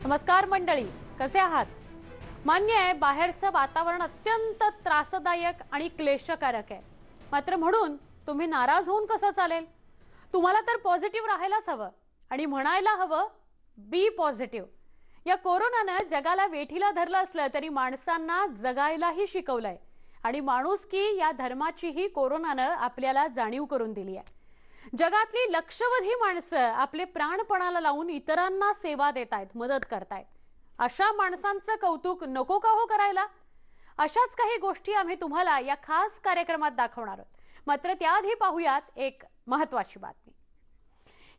नमस्कार मंडळी, कसे आहात? मान्य आहे, बाहेरचं वातावरण अत्यंत त्रासदायक आणि क्लेशकारक आहे. मात्र म्हणून तुम्ही नाराज होऊन कसं चालेल? तुम्हाला तर पॉझिटिव्ह राहायलाच हवं आणि म्हणायला हवं बी पॉझिटिव्ह. या कोरोनानं जगाला वेठीला धरलं असलं तरी माणसांना जगायलाही शिकवलंय आणि माणुसकी या धर्माचीही कोरोनानं आपल्याला जाणीव करून दिली आहे. जगातली लक्षवधी माणसं आपले प्राणपणाला लावून इतरांना सेवा देतायत, मदत करतायत. अशा माणसांचं कौतुक नको का हो करायला? अशाच काही गोष्टी आम्ही तुम्हाला या खास कार्यक्रमात दाखवणार आहोत. मात्र त्याआधी पाहूयात एक महत्त्वाची बातमी.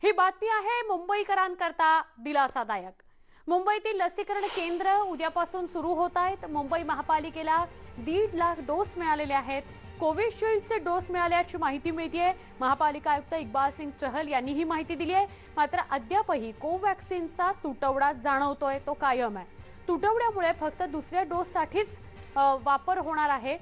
ही बातमी आहे मुंबईकरांकरता दिलासादायक. मुंबईतील लसीकरण केंद्र उद्यापासून सुरू होत आहेत. मुंबई महापालिकेला 1.5 लाख डोस मिळालेले आहेत. कोविशिल्डचे डोस मिळाल्याची माहिती मिळतेय. महापालिका आयुक्त इक्बाल सिंग चहल यांनी ही माहिती दिली आहे. मात्र अद्यापही कोवॅक्सिनचा तुटवडा जाणवतोय, तो कायम आहे. तुटवड्यामुळे फक्त दुसऱ्या डोससाठीच वापर होणार आहे.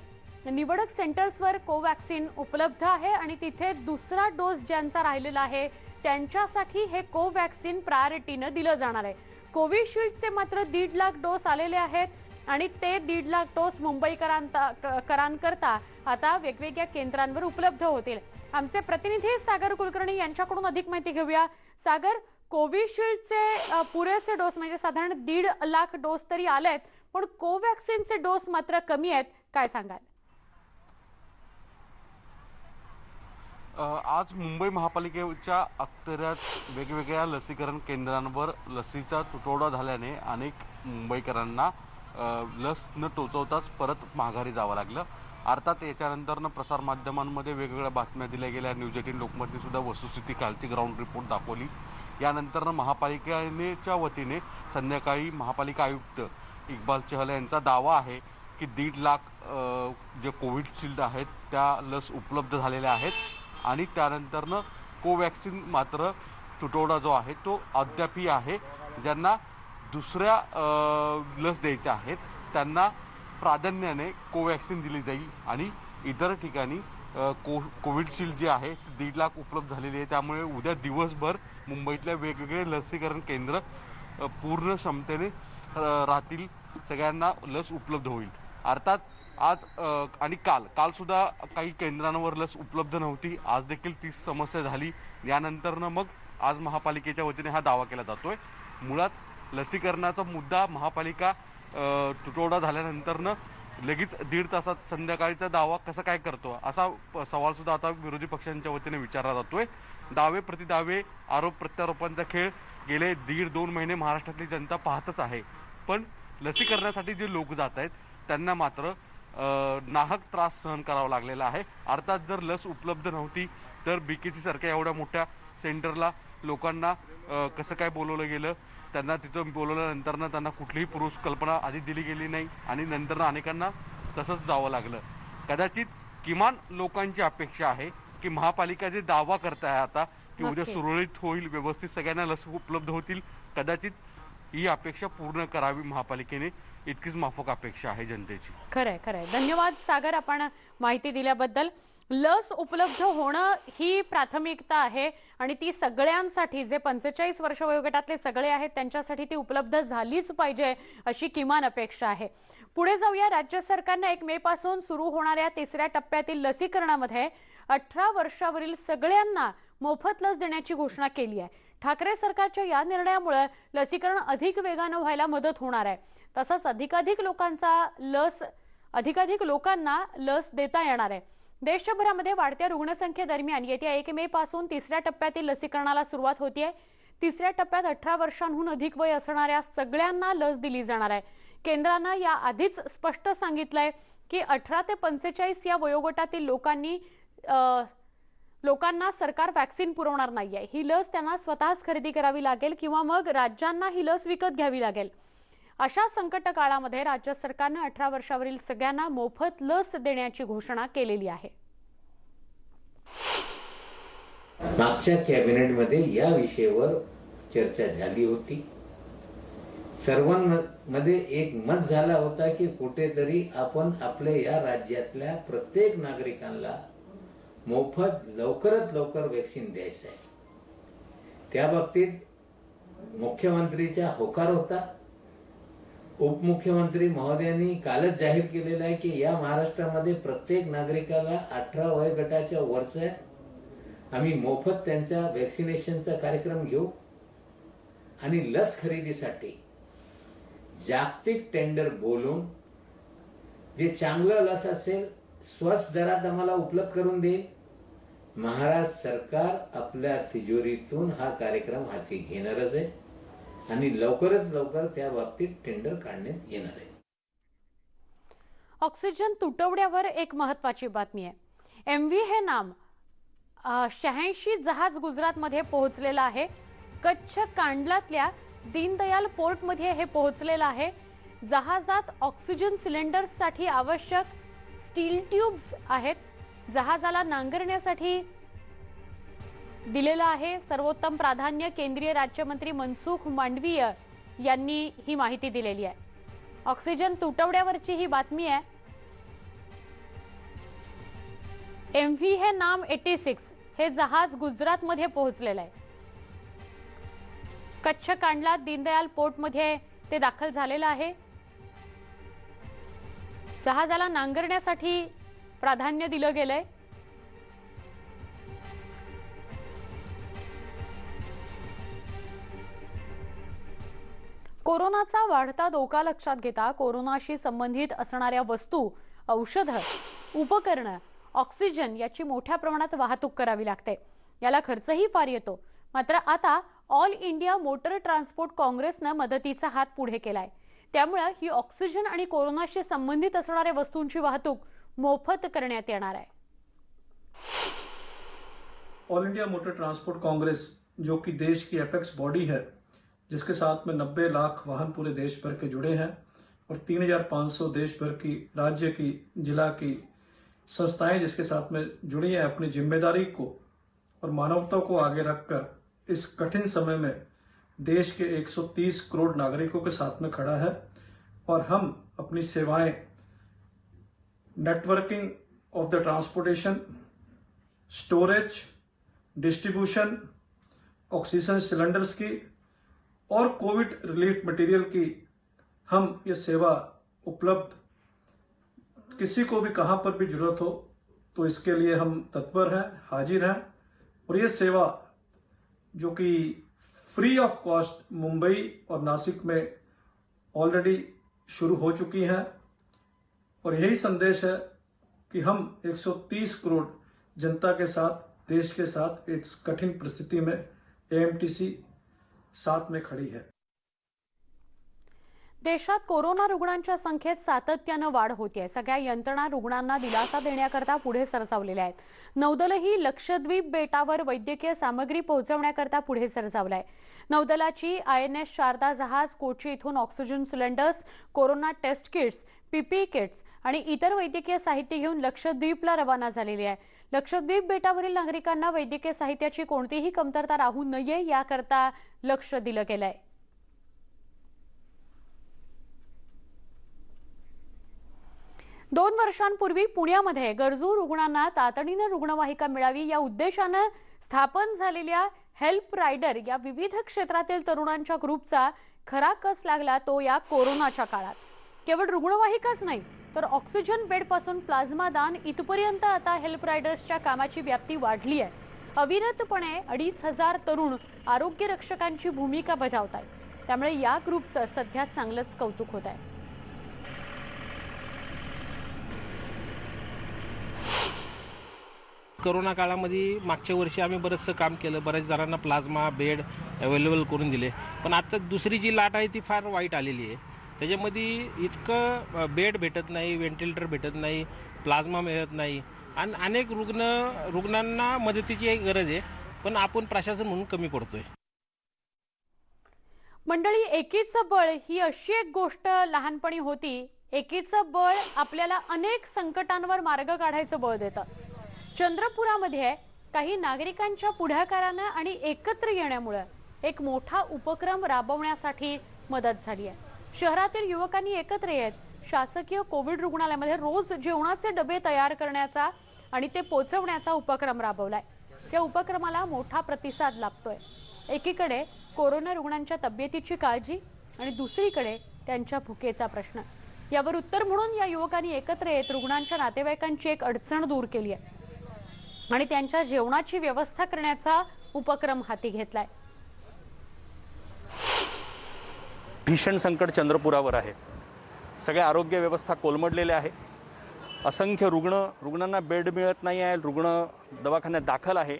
निवडक सेंटर्सवर कोवॅक्सिन उपलब्ध आहे आणि तिथे दुसरा डोस ज्यांचा राहिलेला आहे त्यांच्यासाठी हे कोवॅक्सिन प्रायोरिटीने दिलं जाणार आहे. कोविशिल्डचे मात्र 1.5 लाख डोस आलेले आहेत आणि ते 1.5 लाख डोस मुंबईकरांकरता आता वेगवेगळ्या केंद्रांवर उपलब्ध होतील. आमचे प्रतिनिधी सागर कुलकर्णी यांच्याकडून अधिक माहिती घेऊया. सागर, कोविशिल्डचे पुरेसे डोस म्हणजे साधारण 1.5 लाख डोस तरी आलेत, पण कोवॅक्सिनचे डोस मात्र कमी आहेत, काय सांगाल? आज मुंबई महापालिकेच्या अखत्यारीत वेगवेगळ्या लसीकरण केंद्रांवर लसीचा तुटवडा झाल्याने अनेक मुंबईकरांना लस न टोचवताच परत माघारी जावं लागलं. अर्थात याच्यानंतरनं प्रसारमाध्यमांमध्ये वेगवेगळ्या बातम्या दिल्या गेल्या. न्यूज 18 लोकमतने सुद्धा वस्तुस्थिती कालची ग्राउंड रिपोर्ट दाखवली. यानंतरनं महापालिकेच्या वतीने संध्याकाळी महापालिका आयुक्त इक्बाल चहल यांचा दावा आहे की 1.5 लाख जे कोविशिल्ड आहेत त्या लस उपलब्ध झालेल्या आहेत आणि त्यानंतरनं कोवॅक्सिन मात्र तुटवडा जो आहे तो अद्यापही आहे. ज्यांना दुसऱ्या लस द्यायच्या आहेत त्यांना प्राधान्याने कोवॅक्सिन दिली जाईल आणि इतर ठिकाणी कोविशिल्ड जे आहे 1.5 लाख उपलब्ध झालेली आहे. त्यामुळे उद्या दिवसभर मुंबईतल्या वेगवेगळे लसीकरण केंद्र पूर्ण क्षमतेने राहतील. सगळ्यांना लस उपलब्ध होईल. अर्थात आज आणि काल सुद्धा काही केंद्रांवर लस उपलब्ध नव्हती. आज देखील तीच समस्या झाली. यानंतरनं मग आज महापालिकेच्या वतीने हा दावा केला जातोय. मुळात लसीकरणाचा मुद्दा महापालिका तुटवडा झाल्यानंतरनं लगेच 1.5 तासात संध्याकाळीचा दावा कसा काय करतो असा सवाल सुद्धा आता विरोधी पक्षांच्या वतीने विचारला जातोय. दावे प्रतिदावे, आरोप प्रत्यारोपांचा खेळ गेले 1.5-2 महिने महाराष्ट्रातली जनता पाहतच आहे. पण लसीकरणासाठी जे लोक जात आहेत त्यांना मात्र नाहक त्रास सहन करावा लागलेला आहे. अर्थात जर लस उपलब्ध नव्हती तर BKC सारख्या एवढ्या मोठ्या सेंटरला लोकांना कसं काय बोलवलं गेलं, त्यांना तिथं बोलवल्यानंतरनं त्यांना कुठलीही पूर्वकल्पना आधी दिली गेली नाही आणि नंतर अनेकांना तसंच जावं लागलं. कदाचित किमान लोकांची अपेक्षा आहे की महापालिका जे दावा करत आहे आता की उद्या सुरळीत होईल, व्यवस्थित सगळ्यांना लस उपलब्ध होतील, कदाचित ही अपेक्षा पूर्ण करावी महापालिकेने, इतकीच माफक अपेक्षा आहे जनतेची. खरंय खरंय. धन्यवाद सागर, आपण माहिती दिल्याबद्दल. लस उपलब्ध होणं ही प्राथमिकता आहे आणि ती सगळ्यांसाठी, जे 45 वर्ष वयोगटातले सगळे आहेत त्यांच्यासाठी ती उपलब्ध झालीच पाहिजे अशी किमान अपेक्षा आहे. पुढे जाऊया. राज्य सरकारने 1 मे पासून सुरू होणाऱ्या 3ऱ्या टप्प्यातील लसीकरणामध्ये 18 वर्षावरील सगळ्यांना मोफत लस देण्याची घोषणा केली आहे. ठाकरे सरकारच्या या निर्णयामुळे लसीकरण अधिक वेगाने व्हायला मदत होणार आहे. तसंच अधिकाधिक लोकांना लस देता येणार आहे. देशभरामध्ये वाढत्या रुग्णसंख्येदरम्यान येत्या 1 मे पासून 3ऱ्या टप्प्यातील लसीकरणाला सुरुवात होतीये. 3ऱ्या टप्प्यात 18 वर्षांहून अधिक वय असणाऱ्या सगळ्यांना लस दिली जाणार आहे. केंद्राने या आधीच स्पष्ट सांगितलंय की 18 ते 45 या वयोगटातील लोकांना सरकार वॅक्सिन पुरवणार नाहीये. ही लस त्यांना स्वतःच खरेदी करावी लागेल किंवा मग राज्यांना ही लस विकत घ्यावी लागेल. अशा संकट काळामध्ये राज्य सरकारने 18 वर्षावरील सगळ्यांना मोफत लस देण्याची घोषणा केलेली आहे. मागच्या कॅबिनेटमध्ये या विषयावर चर्चा झाली होती. सर्वांमध्ये एक मत झाला होता की कुठेतरी आपण आपल्या या राज्यातल्या प्रत्येक नागरिकांना मोफत लवकरात लवकर वॅक्सिन द्यायचं आहे. त्या बाबतीत मुख्यमंत्रीचा होकार होता. उपमुख्यमंत्री महोदयांनी कालच जाहीर केलेलं आहे की या महाराष्ट्रामध्ये प्रत्येक नागरिकाला 18 वयोगटाच्या वरच्या आम्ही मोफत त्यांचा व्हॅक्सिनेशनचा कार्यक्रम घेऊ आणि लस खरेदीसाठी जागतिक टेंडर बोलून जे चांगलं लस असेल स्वस्त दरात आम्हाला उपलब्ध करून देईल. महाराष्ट्र सरकार आपल्या तिजोरीतून हा कार्यक्रम हाती घेणारच आहे आणि लवकरच लवकर त्या बाबतीत टेंडर काढण्यात येणार आहे. ऑक्सिजन तुटवड्यावर एक महत्त्वाची बातमी आहे. MV हे नाम 86 जहाज गुजरातमध्ये पोहोचलेलं आहे. कच्छ कांडलातल्या दीनदयाल पोर्टमध्ये हे पोहोचलेलं आहे. जहाजात ऑक्सिजन सिलेंडर्ससाठी आवश्यक स्टील ट्यूब्स आहेत. जहाजाला नांगरण्यासाठी दिलेलं आहे. सर्वोत्तम प्राधान्य केंद्रीय राज्यमंत्री मनसुख मांडवीय यांनी ही माहिती दिलेली आहे. ऑक्सिजन तुटवड्यावरची ही बातमी आहे. MV हे नाम 86 हे जहाज गुजरातमध्ये पोहोचलेलं आहे. कच्छ कांडला दीनदयाल पोर्टमध्ये ते दाखल झालेलं आहे. जहाजाला नांगरण्यासाठी प्राधान्य दिलं गेलंय. कोरोनाचा वाढता धोका लक्षात घेता कोरोनाशी संबंधित असणाऱ्या वस्तू, औषधं, उपकरणं, ऑक्सिजन याची मोठ्या प्रमाणात वाहतूक करावी लागते. याला खर्चही फार येतो. मात्र आता ऑल इंडिया मोटर ट्रान्सपोर्ट काँग्रेसनं मदतीचा हात पुढे केलाय. त्यामुळे ही ऑक्सिजन आणि कोरोनाशी संबंधित असणाऱ्या वस्तूंची वाहतूक मोफत करण्यात येणार आहे. All India motor transport Congress जो कि देश की एपेक्स बॉडी है, जिसके साथ में 90 लाख वाहन पूरे देश भर के जुड़े हैं और 3500 देश भर की, राज्य की, जिला की संस्थाएं जिसके साथ में जुड़ी हैं, अपनी जिम्मेदारी को और मानवता को आगे रखकर इस कठिन समय में देश के 130 करोड़ नागरिकों के साथ में खड़ा है. और हम अपनी सेवाएं networking of the transportation, storage, distribution, oxygen cylinders की और कोविड रिलीफ मटेरियल की हम ये सेवा उपलब्ध, किसी को भी कहाँ पर भी जरूरत हो तो इसके लिए हम तत्पर हैं, हाजिर हैं. और ये सेवा जो कि फ्री ऑफ कॉस्ट मुंबई और नासिक में ऑलरेडी शुरू हो चुकी है. और यही संदेश है कि हम 130 करोड़ जनता के साथ, देश के साथ इस कठिन परिस्थिति में AMTC साथ में खड़ी है. देशात कोरोना रुग्णांच्या संख्येत सातत्यानं वाढ होते. सगळ्या यंत्रणा रुग्णांना दिलासा देण्याकरता पुढे सरसावलेल्या आहेत. नौदलही लक्षद्वीप बेटावर वैद्यकीय सामग्री पोहोचवण्याकरता पुढे सरसावलंय. नौदलाची INS शारदा जहाज कोची इथून oxygen cylinders, corona test kits, PPE kits आणि इतर वैद्यकीय साहित्य घेऊन लक्षद्वीपला रवाना झालेली आहे. लक्षद्वीप बेटावरील नागरिकांना वैद्यकीय साहित्याची कोणतीही कमतरता राहू नये याकरता लक्ष दिलं गेलंय. दोन वर्षांपूर्वी पुण्यामध्ये गरजू रुग्णांना तातडीने रुग्णवाहिका मिळावी या उद्देशाने स्थापन झालेल्या हेल्प रायडर या विविध क्षेत्रातील तरुणांच्या ग्रुपचा खरा कस लागला तो या कोरोनाच्या काळात. केवळ रुग्णवाहिकाच नाही तर ऑक्सिजन बेड पासून प्लाझ्मा दान इथपर्यंत आता हेल्प रायडर्सच्या कामाची व्याप्ती वाढली आहे. अविरतपणे 2500 तरुण आरोग्य रक्षकांची भूमिका बजावत आहेत. त्यामुळे या ग्रुपचं सध्या चांगलंच कौतुक होत आहे. कोरोना काळामध्ये मागच्या वर्षी आम्ही बरंचसं काम केलं, बऱ्याच जणांना प्लाझ्मा बेड अवेलेबल करून दिले. पण आता दुसरी जी लाट आहे ती फार वाईट आलेली आहे. त्याच्यामध्ये इतकं बेड भेटत नाही, व्हेंटिलेटर भेटत नाही, प्लाझ्मा मिळत नाही आणि अनेक रुग्णांना मदतीची एक गरज आहे. पण आपण प्रशासन म्हणून कमी पडतोय. मंडळी, एकीचं बळ ही अशी एक गोष्ट लहानपणी होती. एकीचं बळ आपल्याला अनेक संकटांवर मार्ग काढायचं बळ देतं. चंद्रपुरामध्ये काही नागरिकांच्या पुढाकाराने आणि एकत्र येण्यामुळे एक मोठा उपक्रम राबवण्यासाठी मदत झाली आहे. शहरातील युवकांनी एकत्र येत शासकीय कोविड रुग्णालयामध्ये रोज जेवणाचे डबे तयार करण्याचा आणि ते पोहोचवण्याचा उपक्रम राबवलाय. या उपक्रमाला मोठा प्रतिसाद लाभतोय. एकीकडे कोरोना रुग्णांच्या तब्येतीची काळजी आणि दुसरीकडे त्यांच्या भुकेचा प्रश्न. यावर उत्तर म्हणून या युवकांनी एकत्र येत रुग्णांच्या नातेवाईकांची एक अडचण दूर केली आहे आणि त्यांच्या जेवणाची व्यवस्था करण्याचा उपक्रम हाती घेतलाय. भीषण संकट चंद्रपुरावर आहे. सगळ्या आरोग्य व्यवस्था कोलमडलेल्या आहे. असंख्य रुग्णांना बेड मिळत नाही आहे. रुग्ण दवाखान्यात दाखल आहे.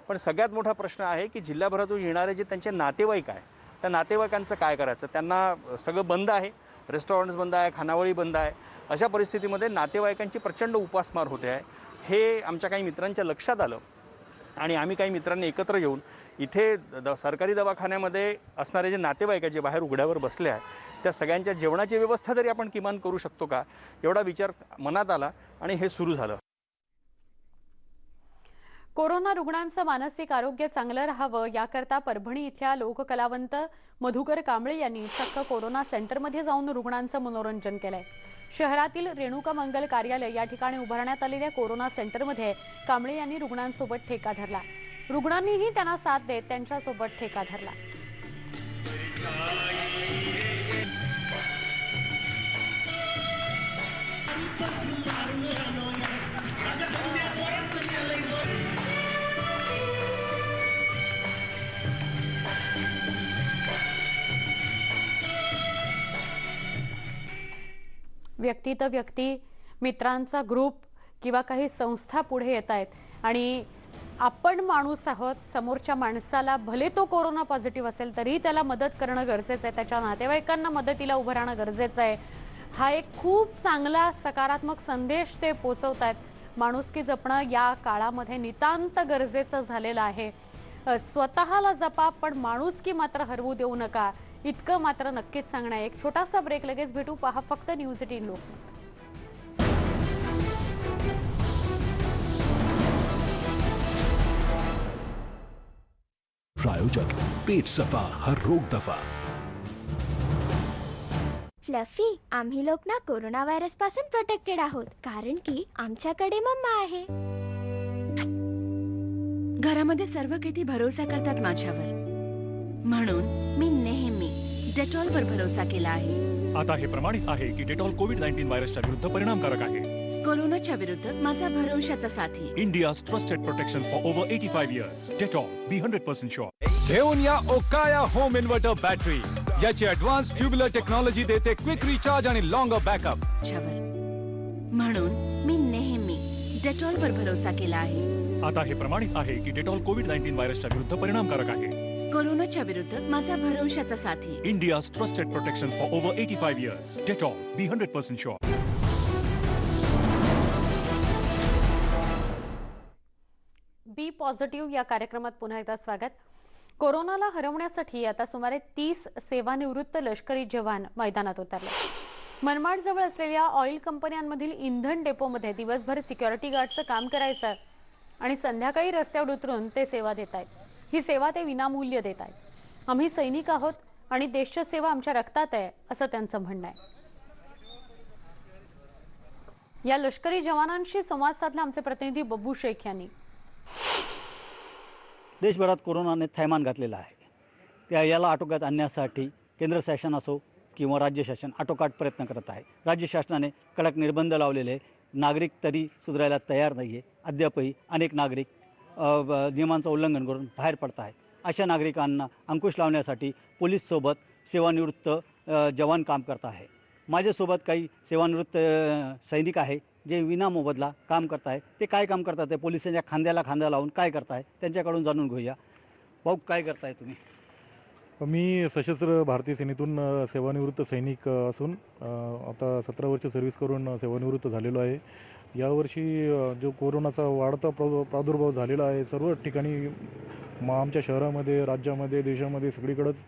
पण सगळ्यात मोठा प्रश्न आहे की जिल्ह्याभरातून येणारे जे त्यांचे नातेवाईक आहे त्या नातेवाईकांचं काय करायचं. त्यांना सगळं बंद आहे. रेस्टॉरंट्स बंद आहे, खानावळी बंद आहे. अशा परिस्थितीमध्ये नातेवाईकांची प्रचंड उपासमार होते आहे. हे आमच्या काही मित्रांच्या लक्षात आलं आणि आम्ही काही मित्रांनी एकत्र येऊन इथे सरकारी दवाखान्यामध्ये असणारे जे नातेवाईक जे बाहेर उघड्यावर बसले आहेत त्या सगळ्यांच्या जेवणाची व्यवस्था तरी आपण किमान करू शकतो का एवढा विचार मनात आला आणि हे सुरू झालं. कोरोना रुग्णांचं मानसिक आरोग्य चांगलं राहावं याकरता परभणी इथल्या लोककलावंत मधुकर कांबळे यांनी चक्क कोरोना सेंटरमध्ये जाऊन रुग्णांचं मनोरंजन केलंय. शहरातील रेणुका मंगल कार्यालय या ठिकाणी उभारण्यात आलेल्या कोरोना सेंटरमध्ये कांबळे यांनी रुग्णांसोबत ठेका धरला. रुग्णांनीही त्यांना साथ देत त्यांच्यासोबत ठेका धरला. व्यक्ती तर व्यक्ती, मित्रांचा ग्रुप किंवा काही संस्था पुढे येत आहेत आणि आपण माणूस आहोत. समोरच्या माणसाला भले तो कोरोना पॉझिटिव्ह असेल तरी त्याला मदत करणं गरजेचं आहे. त्याच्या नातेवाईकांना मदतीला उभं राहणं गरजेचं आहे. हा एक खूप चांगला सकारात्मक संदेश ते पोचवत आहेत. माणुसकी जपणं या काळामध्ये नितांत गरजेचं झालेलं आहे. स्वतःला जपा पण माणुसकी मात्र हरवू देऊ नका इतकं मात्र नक्कीच सांगणं आहे. एक छोटासा ब्रेक, लगेच भेटू. पहा फक्त न्यूज 18 लोकमत. प्रायोजक पेट सफा हर रोग दफा. फ्लफी, आम्ही लोक ना कोरोना व्हायरस पासून प्रोटेक्टेड आहोत कारण की आमच्याकडे मम्मा आहे. घरामध्ये सर्व किती भरोसा करतात माझ्यावर, म्हणून मी नेहमी डेटॉलवर भरोसा केला आहे. आता हे प्रमाणित आहे की डेटॉल कोविड-19 व्हायरसच्या विरुद्ध परिणामकारक आहे. कोरोनाच्या विरुद्ध माझा भरोशाचा साथी. India's trusted protection for over 85 years. Dettol, be 100% sure. घेऊन या ओकाया होम इन्व्हर्टर बॅटरी. याची ऍडव्हान्स ट्यूबुलर टेक्नॉलॉजी देते क्विक रिचार्ज आणि लॉंगर बॅकअप. म्हणून मी नेहमी डेटॉलवर भरोसा केला आहे. आता हे प्रमाणित आहे की डेटॉल कोविड-19 व्हायरसच्या विरुद्ध परिणामकारक आहे. कोरोनाच्या विरुद्ध माझा भरोशाचा साथी. India's trusted protection for over 85 years. Dettol, be 100% sure. Be positive या कार्यक्रमात पुन्हा एकदा स्वागत. कोरोनाला हरवण्यासाठी आता सुमारे 30 सेवानिवृत्त लष्करी जवान मैदानात उतरले. मनमाडजवळ असलेल्या ऑइल कंपन्यांमधील इंधन डेपोमध्ये दिवसभर सिक्युरिटी गार्डचं काम करायचं आणि संध्याकाळी रस्त्यावर उतरून ते सेवा देत आहेत. ही सेवा ते विनामूल्य देत आहेत. आम्ही सैनिक आहोत आणि देशसेवा आमच्या रक्तात आहे असं त्यांचं म्हणणं आहे. या लष्करी जवानांशी संवाद साधला आमचे प्रतिनिधी बब्बू शेख यांनी. देशभरात कोरोनाने थैमान घातलेला आहे. त्या याला आटोक्यात आणण्यासाठी केंद्र शासन असो किंवा राज्य शासन आटोकाट प्रयत्न करत आहे. राज्य शासनाने कडक निर्बंध लावलेले, नागरिक तरी सुधारायला तयार नाही आहे. अद्यापही अनेक नागरिक नियमांचं उल्लंघन करून बाहेर पडत आहे. अशा नागरिकांना अंकुश लावण्यासाठी पोलीससोबत सेवानिवृत्त जवान काम करत आहे. माझ्यासोबत काही सेवानिवृत्त सैनिक आहे जे विनामोबदला काम करत आहे. ते काय काम करतात ते पोलिसांच्या खांद्याला खांदा लावून काय करताय त्यांच्याकडून जाणून घेऊया. भाऊ, काय करताय तुम्ही? मी सशस्त्र भारतीय सेनेतून सेवानिवृत्त सैनिक असून आता 17 वर्ष सर्व्हिस करून सेवानिवृत्त झालेलो आहे. यावर्षी जो कोरोनाचा वाढता प्रादुर्भाव झालेला आहे सर्व ठिकाणी आमच्या शहरामध्ये, राज्यामध्ये, देशामध्ये सगळीकडंच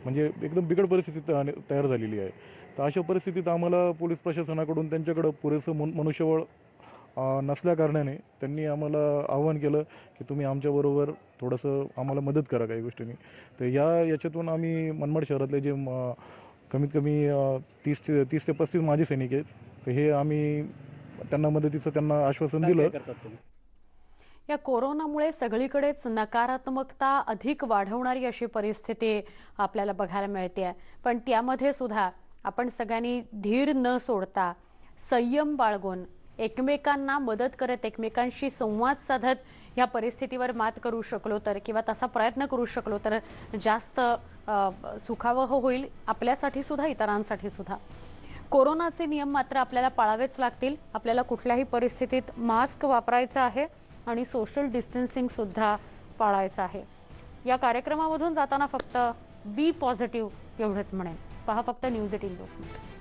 म्हणजे एकदम बिकट परिस्थिती तयार झालेली आहे. तर अशा परिस्थितीत आम्हाला पोलीस प्रशासनाकडून त्यांच्याकडं पुरेसं मनुष्यबळ नसल्याकारणाने त्यांनी आम्हाला आवाहन केलं की तुम्ही आमच्याबरोबर थोडंसं आम्हाला मदत करा काही गोष्टींनी. तर याच्यातून आम्ही मनमाड शहरातले जे कमीत कमी 30 ते 35 माजी सैनिक आहेत तर हे आम्ही त्यांना मदतीचं त्यांना आश्वासन दिलं. या कोरोनामुळे सगळीकडेच नकारात्मकता अधिक वाढवणारी अशी परिस्थिती आपल्याला बघायला मिळते आहे. पण त्यामध्ये सुद्धा आपण सगळ्यांनी धीर न सोडता संयम बाळगून एकमेकांना मदत करत एकमेकांशी संवाद साधत या परिस्थितीवर मात करू शकलो तर किंवा तसा प्रयत्न करू शकलो तर जास्त सुखावह होईल आपल्यासाठी सुद्धा इतरांसाठी सुद्धा. कोरोनाचे नियम मात्र आपल्याला पाळावेच लागतील. आपल्याला कुठल्याही परिस्थितीत मास्क वापरायचा आहे आणि सोशल डिस्टन्सिंग सुद्धा पाळायचं आहे. या कार्यक्रमामधून जाताना फक्त बी पॉझिटिव्ह एवढंच म्हणेन. पहा फक्त न्यूज 18 लोकमत.